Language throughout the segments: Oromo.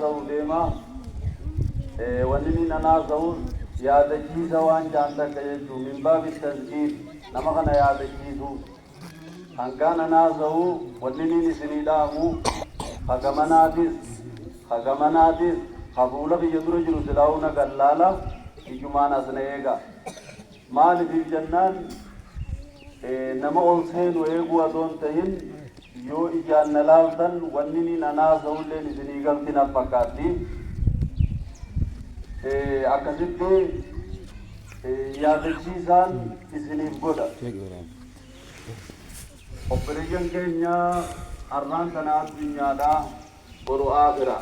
ننازعو ديما ونني ننازعو يادجيزا وان جانتا كيجو من باب التسجيل نمغنا يادجيزو أن كان نازعو ونني نسنيدامو خغمناتيس قبولك يدرجل سلاونا قلالا إجمان أسنيغا مال في الجنان نما أولسين ويقوى دون تهين يو إجان نلالتن ونني ننازعو لين سنيغل تنا فقاتي akkasitti yaadachiisaan isiniif godha. Obboleeyyan keenya har'aan kana addunyaadha boru aakhira.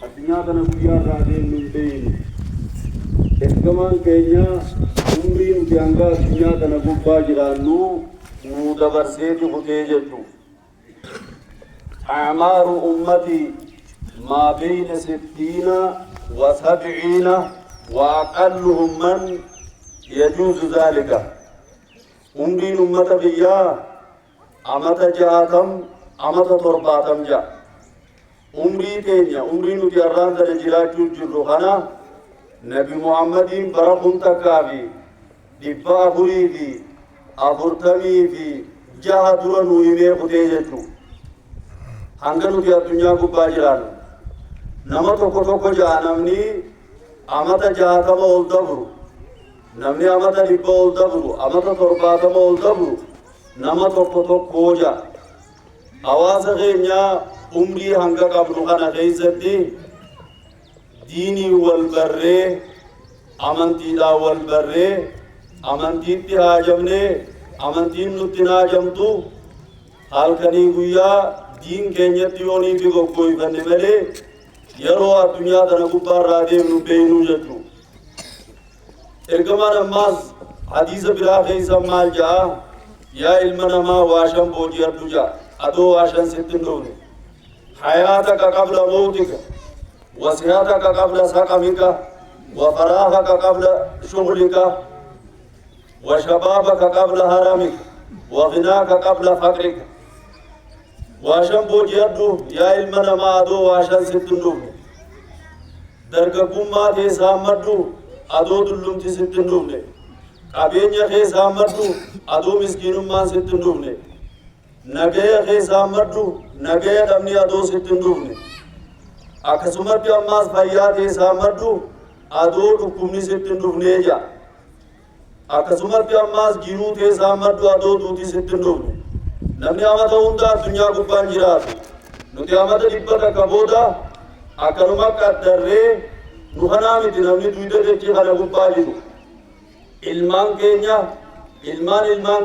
Addunyaa kana guyyaa irraa deemnu hin beeynu. Ergamaan keenya umrii nuti hanga addunyaa kana gubbaa jiraannu nuu dabarseeti kutee jechuudha. أعمار أمتي ما بين 60 و70 وأقلهم من يجوز ذلك عمري أمة بيا أمة جاتم أمة ترباتم جا عمري تينيا عمري نتياران تنجلات جرخنا نبي محمد برقم تكافي دبا أبريدي أبرتمي في جهة درنو إمي قتيجتو هنگنو تيا الدنيا قباجران nama tokko jaanamni amata jaatama ol dabru namni amata dhibba ol dabru amata torbaatama ol dabru nama tokko ja hawaasa keenya umrii hanga qabnu kana keessatti diinii wal barree amantiidhaan wal barree amantiitti haajamnee amantiin nutti haajamtu halkanii guyyaa diin keenyatti yoonii fi goggooyfanne malee yeroo addunyaa tana gubbaarraa deemnu beeynu jechuu ergamaan ammaas hadiisa biraa keessa maal ja'a yaa ilma namaa waashan boojiyadhu ja'a adoo waashan sitti hin dhufne hayaataka qabla mawtika wasihataka qabla saqamika wafaraagaka qabla shughlika washabaabaka qabla haramika waghinaaka qabla faqrika واشن بوجيادو يا المنا ما ادو واشن ستندو درغبوما دي سامدو ادو دلومتي ستندو نه قابينيا خي سامدو ادو مسكينوما ستندو نه نگيا خي سامدو نگيا دمني ادو ستندو نه اكسمت اماس بھايا دي سامدو ادو دكومني ستندو نه جا اكسمت اماس گينو دي سامدو ادو دوتي ستندو نه namni amata hunda addunyaa gubbaan jiraatu nuti amata dhibbata kabooda akkanuma qaddarree nu kanaa miti namni duyda dechii kana gubbaa jiru ilmaan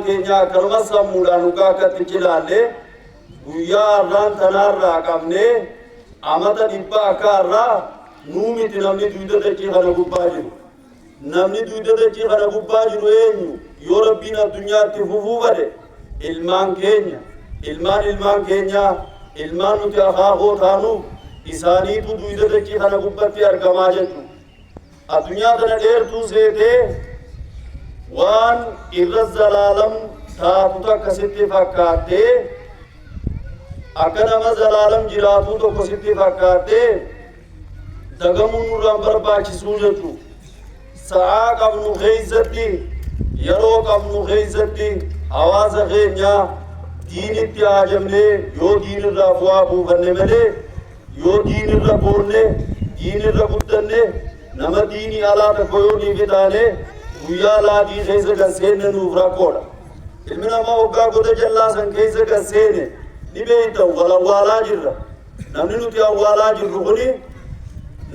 keenya akkanuma sammuudhaan dhugaa akkatti cilaallee guyyaa har'aan tanaarraa qabnee amata dhibba akka har'aa nuu miti namni duyda dechii kana gubbaa jiru namni duyda dechii kana gubbaa jiru eenyu yoo rabbiin addunyaatti fufuu bade ilmaan keenya ilmaan nuti akaakoo taanu isaaniitu duyda dachii kana gubbatti argamaa jechu addunyaa kana dheertuu seetee waan irra zalaalam taatutu akkasitti fakkaattee akka nama zalaalam jiraatuu tokko sitti fakkaattee dagamuun nurraan barbaachisuu jechu sa'aa qabnu keessatti yeroo qabnu keessatti hawaasa keenya diinitti haajamnee yoo diinirraa bu'aa buufanne malee yoo diinirra boonne diinirra guddanne nama diinii alaa tokko yoo dhiife taane guyyaa laatii keessa kan seenne nuuf rakkoodha ilmi namaa waggaa goda jallaa san keessa kan seene ni beektan wal awwaalaa jirra namni nuti awwaalaa jirru kuni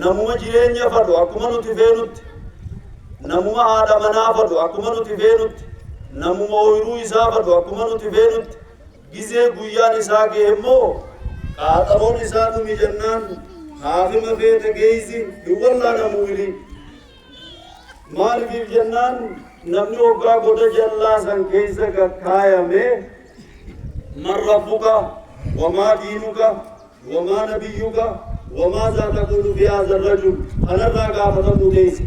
namuma jireenya fadhu akkuma nuti feenutti namuma haadha manaa fadhu akkuma nuti feenutti namuma ooyiruu isaa fadhu akkuma nuti feenutti gizee guyyaan isaa ga'e immoo qaaxaroon isaa dhumi jennaan haafima feete geeysi hin wallaanamu wili maaliif jennaan namni waggaa goda jallaa san keessa gakkaayame man rabbuka wamaa diinuka wamaa nabiyyuka wamaa zaa taqulu fi haadha arrajul kanarraa gaafatamuu teessi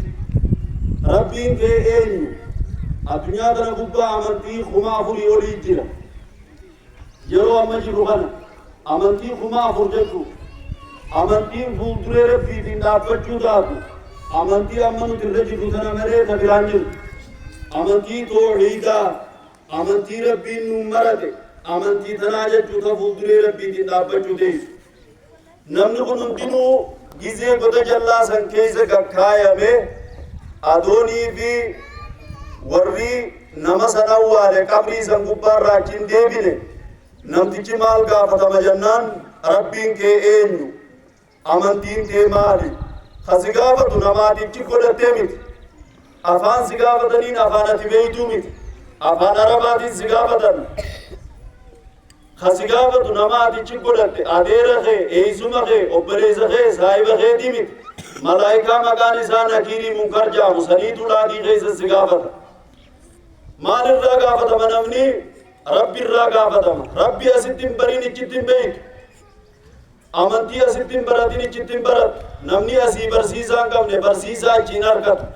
rabbiin kee eenyu addunyaa kana gubbaa amantii kuma afurii olii jira yeroo amma jiru kana amantii kuma afur jechuudha amantiin fuulduree rabbiitiin dhaabbachuu taatu amantii amma nuti irra jirru tana malee ta biraan jiru amantii toohiidaa amantii rabbiin nuun marate amantii tanaa jechuu ta fuulduree rabbiitiin dhaabbachuu teessu namni kun hundinuu gizee goda jallaa san keessa gakkaayame adoonii fi warri nama san awwaale qabrii san gubbaarraa achiin deebine namtichi maal gaafatama jennaan rabbiin kee eenyu amantiin kee maali kasi gaafatu namaatichi godhattee miti afaan si gaafataniin afaan ati beeytuu miti afaan arabaatiin si gaafatan kasi gaafatu namaatichi godhatte adeera kee eeysuma kee obboleessa kee saahiba keetii miti malaayikaa maqaan isaa nakiirii munkar jaamu saniitu laadii keessa si gaafata maal irraa gaafatama namni rabbi irraa gaafatama rabbi asittiin bariin ichittiin beeytu amantii asittiin baratiin ichittiin baratu namni asii barsiisaa hin qabne barsiisaa achiin argatu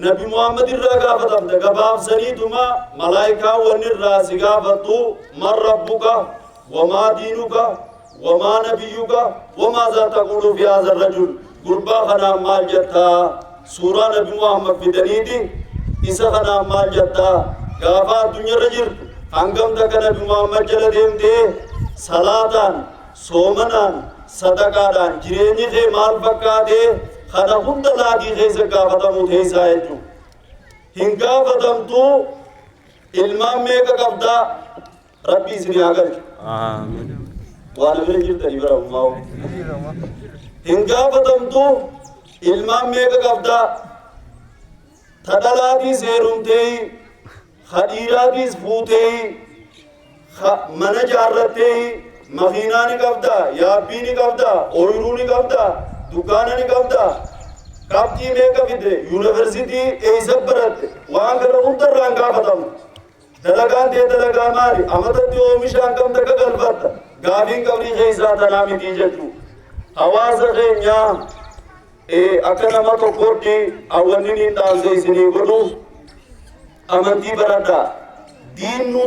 nabi muhammad irraa gaafatamte gabaabsaniituma malaayikaa wanni irraa si gaafattu man rabbuka wamaa diinuka wamaa nabiyyuka wamaa zaa taqulu fi haadha rajul gurbaa kanaan maal jettaa suuraa nabi muhammad fidaniiti isa kanaan maal jettaa gaafa addunyaarra jirtu hangamta kana nabi muhammad jala deemtee salaataan soomanaan sadaqaadhaan jireenyi kee maal fakkaatee kana hunda laadii keessa gaafatamu teessaa jechuun hin gaafatamtu ilmaan meeqa qabdaa rabbi isin haa galchu waan amina jirtanii bara ummaa'u hin gaafatamtu ilmaan meeqa qabdaa ta dhalaatiis heerumtee khadhiiraatiis fuutee mana jaarrattee makiinaa ni qabdaa yaabbii ni qabdaa ooyiruu ni qabdaa dukkaana ni qabdaa qabxii meeqa fide yuunivarsiitii eeysa baratte waan kana hundarraa hin gaafatamu dalagaan tee dalagaa maali amatatti oomishaan qabda ka galfatta gaafiin qabrii keessaa tanaa mitii jechuu hawaasa keenyaa akka nama tokkotti awwanni ni dhaamse isinii godhu amantii baradhaa diinnu